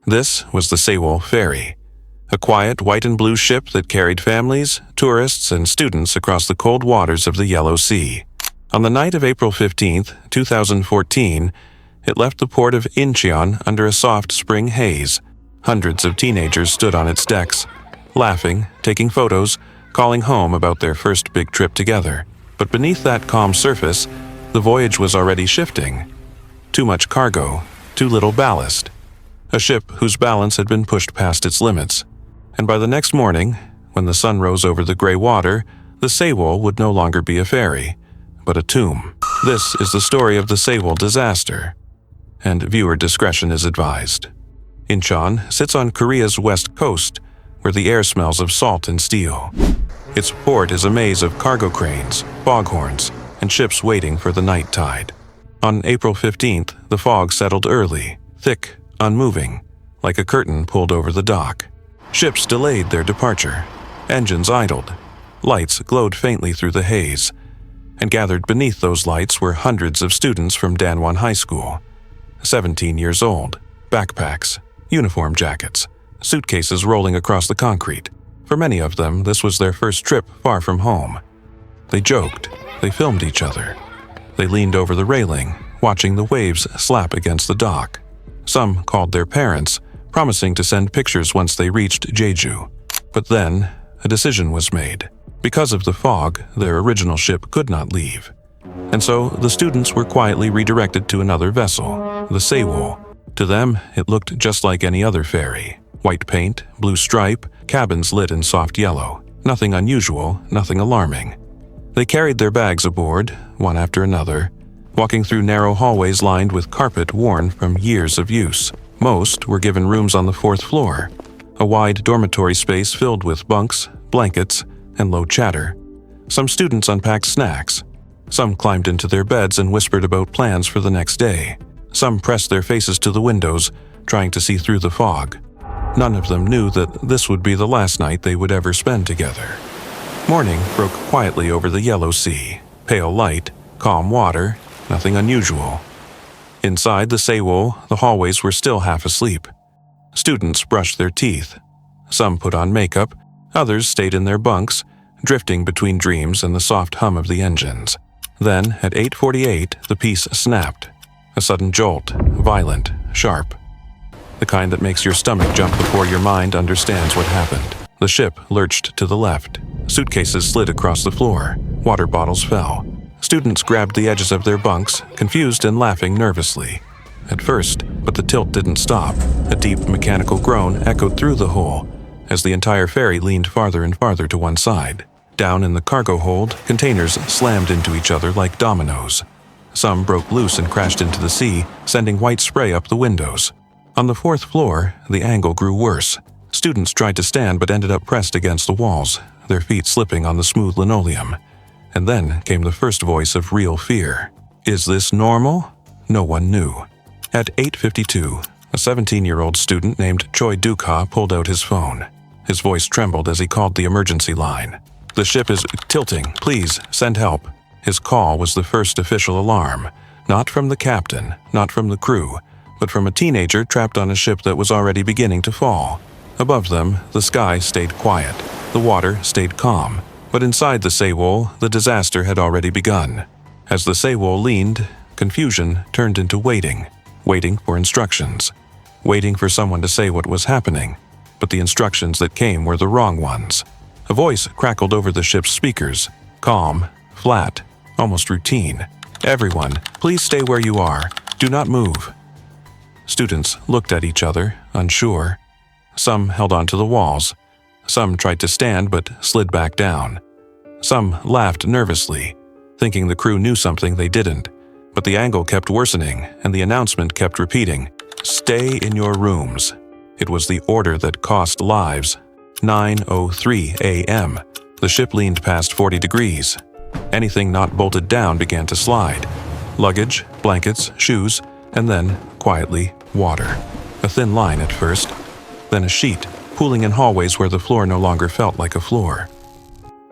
This was the Sewol Ferry, a quiet white and blue ship that carried families, tourists, and students across the cold waters of the Yellow Sea. On the night of April 15, 2014, it left the port of Incheon under a soft spring haze. Hundreds of teenagers stood on its decks, laughing, taking photos, calling home about their first big trip together. But beneath that calm surface, the voyage was already shifting. Too much cargo, too little ballast. A ship whose balance had been pushed past its limits. And by the next morning, when the sun rose over the gray water, the Sewol would no longer be a ferry, but a tomb. This is the story of the Sewol disaster, and viewer discretion is advised. Incheon sits on Korea's west coast, where the air smells of salt and steel. Its port is a maze of cargo cranes, foghorns, and ships waiting for the night tide. On April 15th, the fog settled early, thick, unmoving, like a curtain pulled over the dock. Ships delayed their departure. Engines idled. Lights glowed faintly through the haze. And gathered beneath those lights were hundreds of students from Danwon High School. 17 years old, backpacks, uniform jackets, suitcases rolling across the concrete. For many of them, this was their first trip far from home. They joked. They filmed each other. They leaned over the railing, watching the waves slap against the dock. Some called their parents, promising to send pictures once they reached Jeju. But then, a decision was made. Because of the fog, their original ship could not leave. And so, the students were quietly redirected to another vessel, the Sewol. To them, it looked just like any other ferry. White paint, blue stripe, cabins lit in soft yellow. Nothing unusual, nothing alarming. They carried their bags aboard, one after another, walking through narrow hallways lined with carpet worn from years of use. Most were given rooms on the 4th floor, a wide dormitory space filled with bunks, blankets, and low chatter. Some students unpacked snacks. Some climbed into their beds and whispered about plans for the next day. Some pressed their faces to the windows, trying to see through the fog. None of them knew that this would be the last night they would ever spend together. Morning broke quietly over the Yellow Sea. Pale light, calm water, nothing unusual. Inside the Sewol, the hallways were still half asleep. Students brushed their teeth. Some put on makeup, others stayed in their bunks, drifting between dreams and the soft hum of the engines. Then, at 8:48, the piece snapped. A sudden jolt, violent, sharp. The kind that makes your stomach jump before your mind understands what happened. The ship lurched to the left. Suitcases slid across the floor. Water bottles fell. Students grabbed the edges of their bunks, confused and laughing nervously. At first, but the tilt didn't stop. A deep mechanical groan echoed through the hole as the entire ferry leaned farther and farther to one side. Down in the cargo hold, containers slammed into each other like dominoes. Some broke loose and crashed into the sea, sending white spray up the windows. On the 4th floor, the angle grew worse. Students tried to stand but ended up pressed against the walls, their feet slipping on the smooth linoleum. And then came the first voice of real fear. Is this normal? No one knew. At 8:52, a 17-year-old student named Choi Duk-ha pulled out his phone. His voice trembled as he called the emergency line. The ship is tilting. Please, send help. His call was the first official alarm. Not from the captain, not from the crew, but from a teenager trapped on a ship that was already beginning to fall. Above them, the sky stayed quiet. The water stayed calm. But inside the Sewol, the disaster had already begun. As the Sewol leaned, confusion turned into waiting. Waiting for instructions. Waiting for someone to say what was happening. But the instructions that came were the wrong ones. A voice crackled over the ship's speakers. Calm, flat, almost routine. Everyone, please stay where you are. Do not move. Students looked at each other, unsure. Some held onto the walls. Some tried to stand but slid back down. Some laughed nervously, thinking the crew knew something they didn't. But the angle kept worsening, and the announcement kept repeating, "Stay in your rooms." It was the order that cost lives. 9:03 a.m. The ship leaned past 40 degrees. Anything not bolted down began to slide. Luggage, blankets, shoes, and then, quietly, water. A thin line at first, then a sheet, pooling in hallways where the floor no longer felt like a floor.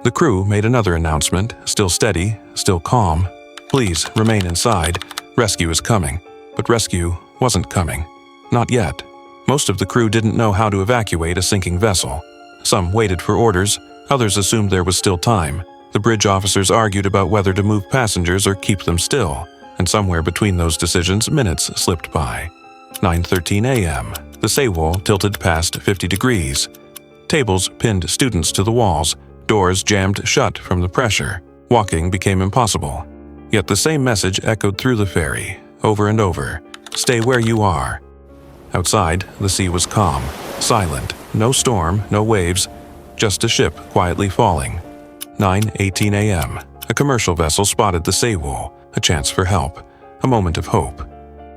The crew made another announcement, still steady, still calm. Please, remain inside. Rescue is coming. But rescue wasn't coming. Not yet. Most of the crew didn't know how to evacuate a sinking vessel. Some waited for orders, others assumed there was still time. The bridge officers argued about whether to move passengers or keep them still, and somewhere between those decisions, minutes slipped by. 9:13 a.m. The Sewol tilted past 50 degrees. Tables pinned students to the walls, doors jammed shut from the pressure. Walking became impossible. Yet the same message echoed through the ferry, over and over. Stay where you are. Outside, the sea was calm, silent, no storm, no waves, just a ship quietly falling. 9:18 a.m. A commercial vessel spotted the Sewol, a chance for help, a moment of hope.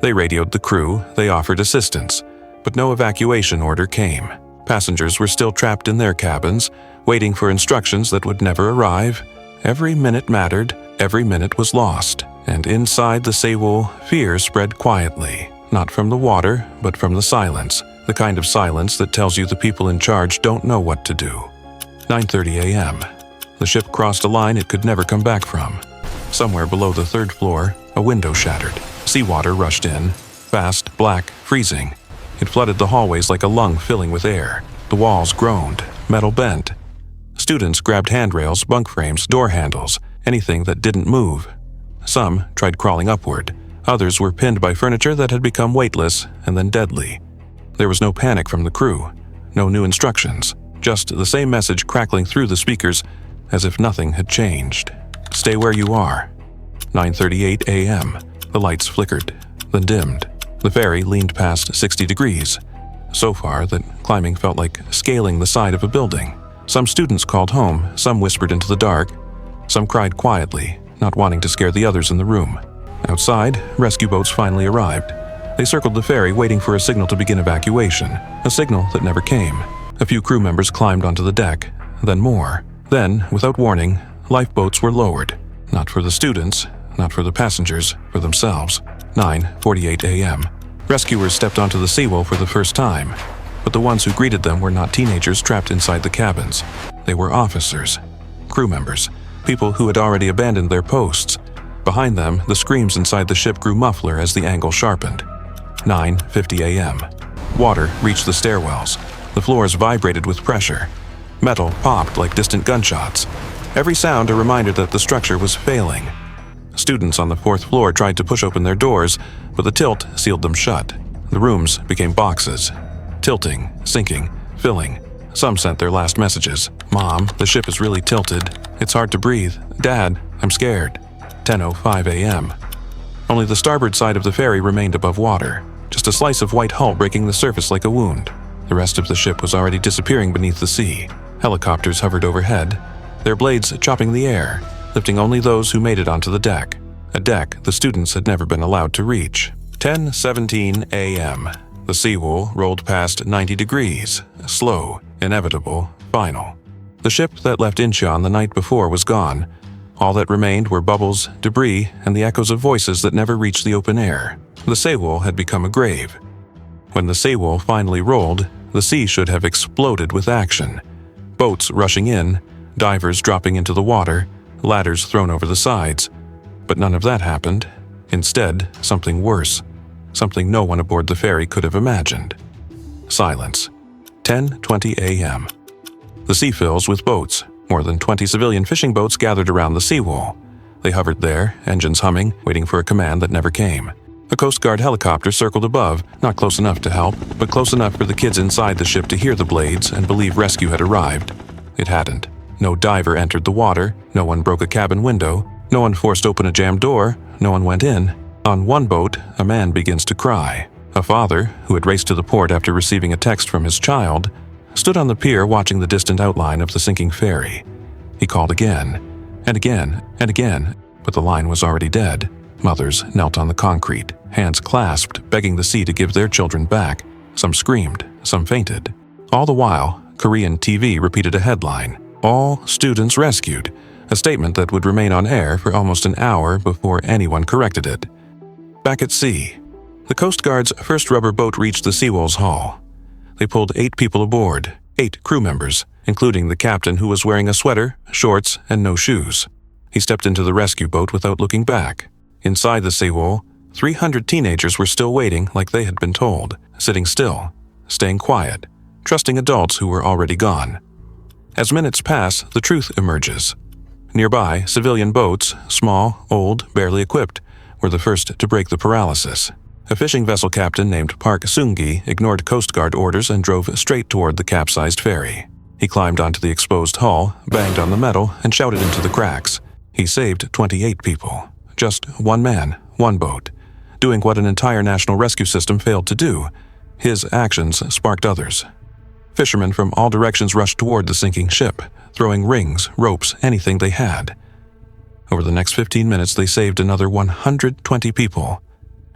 They radioed the crew, they offered assistance, but no evacuation order came. Passengers were still trapped in their cabins, waiting for instructions that would never arrive. Every minute mattered, every minute was lost, and inside the Sewol, fear spread quietly, not from the water, but from the silence, the kind of silence that tells you the people in charge don't know what to do. 9:30 a.m. The ship crossed a line it could never come back from. Somewhere below the third floor, a window shattered. Seawater rushed in, fast, black, freezing. It flooded the hallways like a lung filling with air. The walls groaned, metal bent. Students grabbed handrails, bunk frames, door handles, anything that didn't move. Some tried crawling upward. Others were pinned by furniture that had become weightless and then deadly. There was no panic from the crew, no new instructions, just the same message crackling through the speakers as if nothing had changed. Stay where you are. 9:38 a.m. The lights flickered, then dimmed. The ferry leaned past 60 degrees, so far that climbing felt like scaling the side of a building. Some students called home, some whispered into the dark, some cried quietly, not wanting to scare the others in the room. Outside, rescue boats finally arrived. They circled the ferry waiting for a signal to begin evacuation, a signal that never came. A few crew members climbed onto the deck, then more. Then, without warning, lifeboats were lowered. Not for the students, not for the passengers, for themselves. 9:48 a.m. Rescuers stepped onto the Sewol for the first time, but the ones who greeted them were not teenagers trapped inside the cabins. They were officers, crew members, people who had already abandoned their posts. Behind them, the screams inside the ship grew muffler as the angle sharpened. 9:50 a.m. Water reached the stairwells. The floors vibrated with pressure. Metal popped like distant gunshots. Every sound a reminder that the structure was failing. Students on the fourth floor tried to push open their doors, but the tilt sealed them shut. The rooms became boxes. Tilting, sinking, filling. Some sent their last messages. Mom, the ship is really tilted. It's hard to breathe. Dad, I'm scared. 10:05 a.m. Only the starboard side of the ferry remained above water, just a slice of white hull breaking the surface like a wound. The rest of the ship was already disappearing beneath the sea. Helicopters hovered overhead, their blades chopping the air, lifting only those who made it onto the deck, a deck the students had never been allowed to reach. 10:17 a.m. The Sewol rolled past 90 degrees, slow, inevitable, final. The ship that left Incheon the night before was gone. All that remained were bubbles, debris, and the echoes of voices that never reached the open air. The Sewol had become a grave. When the Sewol finally rolled, the sea should have exploded with action. Boats rushing in, divers dropping into the water, ladders thrown over the sides. But none of that happened. Instead, something worse. Something no one aboard the ferry could have imagined. Silence. 10:20 a.m. The sea fills with boats. More than 20 civilian fishing boats gathered around the Sewol. They hovered there, engines humming, waiting for a command that never came. A Coast Guard helicopter circled above, not close enough to help, but close enough for the kids inside the ship to hear the blades and believe rescue had arrived. It hadn't. No diver entered the water, no one broke a cabin window, no one forced open a jammed door, no one went in. On one boat, a man begins to cry. A father, who had raced to the port after receiving a text from his child, stood on the pier watching the distant outline of the sinking ferry. He called again, and again, and again, but the line was already dead. Mothers knelt on the concrete, hands clasped, begging the sea to give their children back. Some screamed, some fainted. All the while, Korean TV repeated a headline, "All students rescued," a statement that would remain on air for almost an hour before anyone corrected it. Back at sea, the Coast Guard's first rubber boat reached the Sewol's hull. They pulled 8 people aboard, 8 crew members, including the captain who was wearing a sweater, shorts, and no shoes. He stepped into the rescue boat without looking back. Inside the Sewol, 300 teenagers were still waiting like they had been told, sitting still, staying quiet, trusting adults who were already gone. As minutes pass, the truth emerges. Nearby, civilian boats, small, old, barely equipped, were the first to break the paralysis. A fishing vessel captain named Park Seung-gi ignored Coast Guard orders and drove straight toward the capsized ferry. He climbed onto the exposed hull, banged on the metal, and shouted into the cracks. He saved 28 people. Just one man, one boat, doing what an entire national rescue system failed to do. His actions sparked others. Fishermen from all directions rushed toward the sinking ship, throwing rings, ropes, anything they had. Over the next 15 minutes, they saved another 120 people.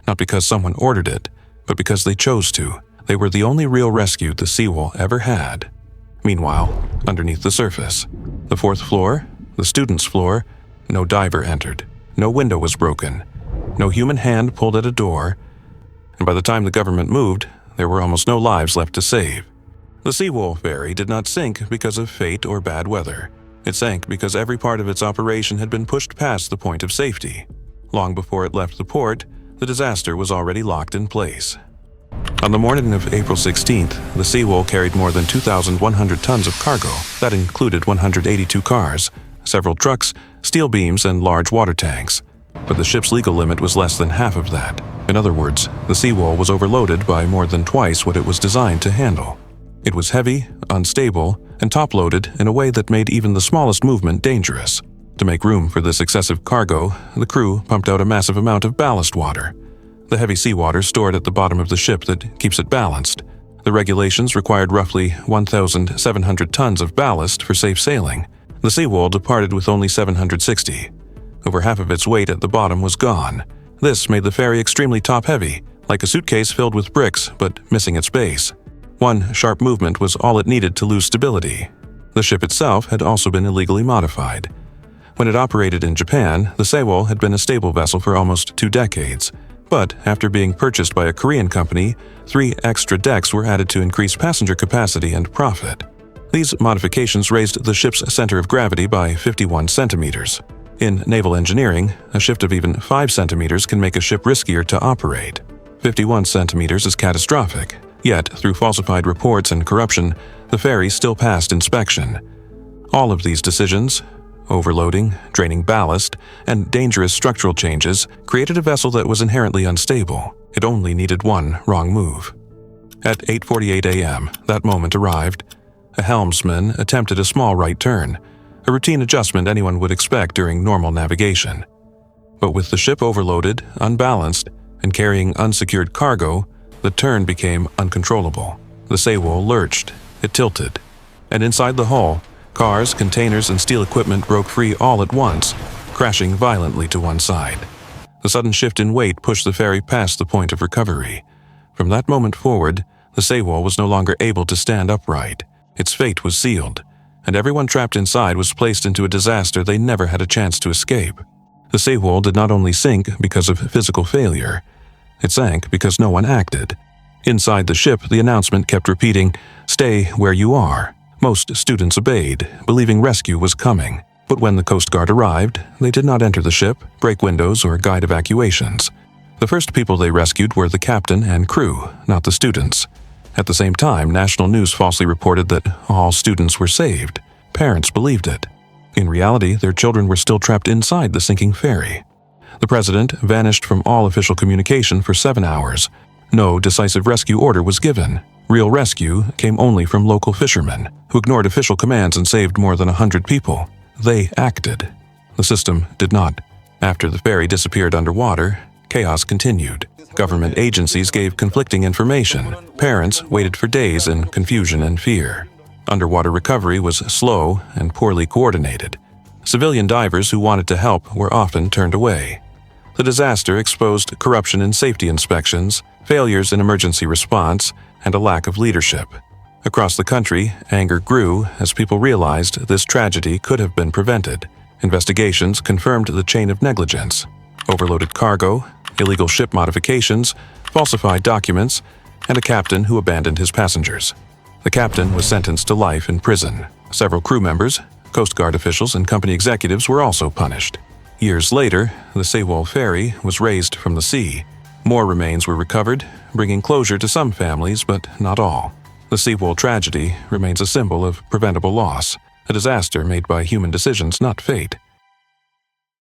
Not because someone ordered it, but because they chose to. They were the only real rescue the Sewol ever had. Meanwhile, underneath the surface, the fourth floor, the students' floor, no diver entered, no window was broken, no human hand pulled at a door, and by the time the government moved, there were almost no lives left to save. The Sewol Ferry did not sink because of fate or bad weather. It sank because every part of its operation had been pushed past the point of safety. Long before it left the port, the disaster was already locked in place. On the morning of April 16th, the Sewol carried more than 2,100 tons of cargo. That included 182 cars, several trucks, steel beams, and large water tanks. But the ship's legal limit was less than half of that. In other words, the Sewol was overloaded by more than twice what it was designed to handle. It was heavy, unstable, and top-loaded in a way that made even the smallest movement dangerous. To make room for this excessive cargo, the crew pumped out a massive amount of ballast water, the heavy seawater stored at the bottom of the ship that keeps it balanced. The regulations required roughly 1,700 tons of ballast for safe sailing. The Sewol departed with only 760. Over half of its weight at the bottom was gone. This made the ferry extremely top-heavy, like a suitcase filled with bricks but missing its base. One sharp movement was all it needed to lose stability. The ship itself had also been illegally modified. When it operated in Japan, the Sewol had been a stable vessel for almost 2 decades. But after being purchased by a Korean company, 3 extra decks were added to increase passenger capacity and profit. These modifications raised the ship's center of gravity by 51 centimeters. In naval engineering, a shift of even 5 centimeters can make a ship riskier to operate. 51 centimeters is catastrophic. Yet, through falsified reports and corruption, the ferry still passed inspection. All of these decisions, overloading, draining ballast, and dangerous structural changes, created a vessel that was inherently unstable. It only needed one wrong move. At 8:48 a.m., that moment arrived. A helmsman attempted a small right turn, a routine adjustment anyone would expect during normal navigation. But with the ship overloaded, unbalanced, and carrying unsecured cargo, the turn became uncontrollable. The Sewol lurched, it tilted, and inside the hull, cars, containers, and steel equipment broke free all at once, crashing violently to one side. The sudden shift in weight pushed the ferry past the point of recovery. From that moment forward, the Sewol was no longer able to stand upright. Its fate was sealed, and everyone trapped inside was placed into a disaster they never had a chance to escape. The Sewol did not only sink because of physical failure, it sank because no one acted. Inside the ship, the announcement kept repeating, "Stay where you are." Most students obeyed, believing rescue was coming. But when the Coast Guard arrived, they did not enter the ship, break windows, or guide evacuations. The first people they rescued were the captain and crew, not the students. At the same time, national news falsely reported that all students were saved. Parents believed it. In reality, their children were still trapped inside the sinking ferry. The president vanished from all official communication for 7 hours. No decisive rescue order was given. Real rescue came only from local fishermen, who ignored official commands and saved more than 100 people. They acted. The system did not. After the ferry disappeared underwater, chaos continued. Government agencies gave conflicting information. Parents waited for days in confusion and fear. Underwater recovery was slow and poorly coordinated. Civilian divers who wanted to help were often turned away. The disaster exposed corruption in safety inspections, failures in emergency response, and a lack of leadership. Across the country, anger grew as people realized this tragedy could have been prevented. Investigations confirmed the chain of negligence: overloaded cargo, illegal ship modifications, falsified documents, and a captain who abandoned his passengers. The captain was sentenced to life in prison. Several crew members, Coast Guard officials, and company executives were also punished. Years later, the Sewol Ferry was raised from the sea. More remains were recovered, bringing closure to some families, but not all. The Sewol tragedy remains a symbol of preventable loss, a disaster made by human decisions, not fate.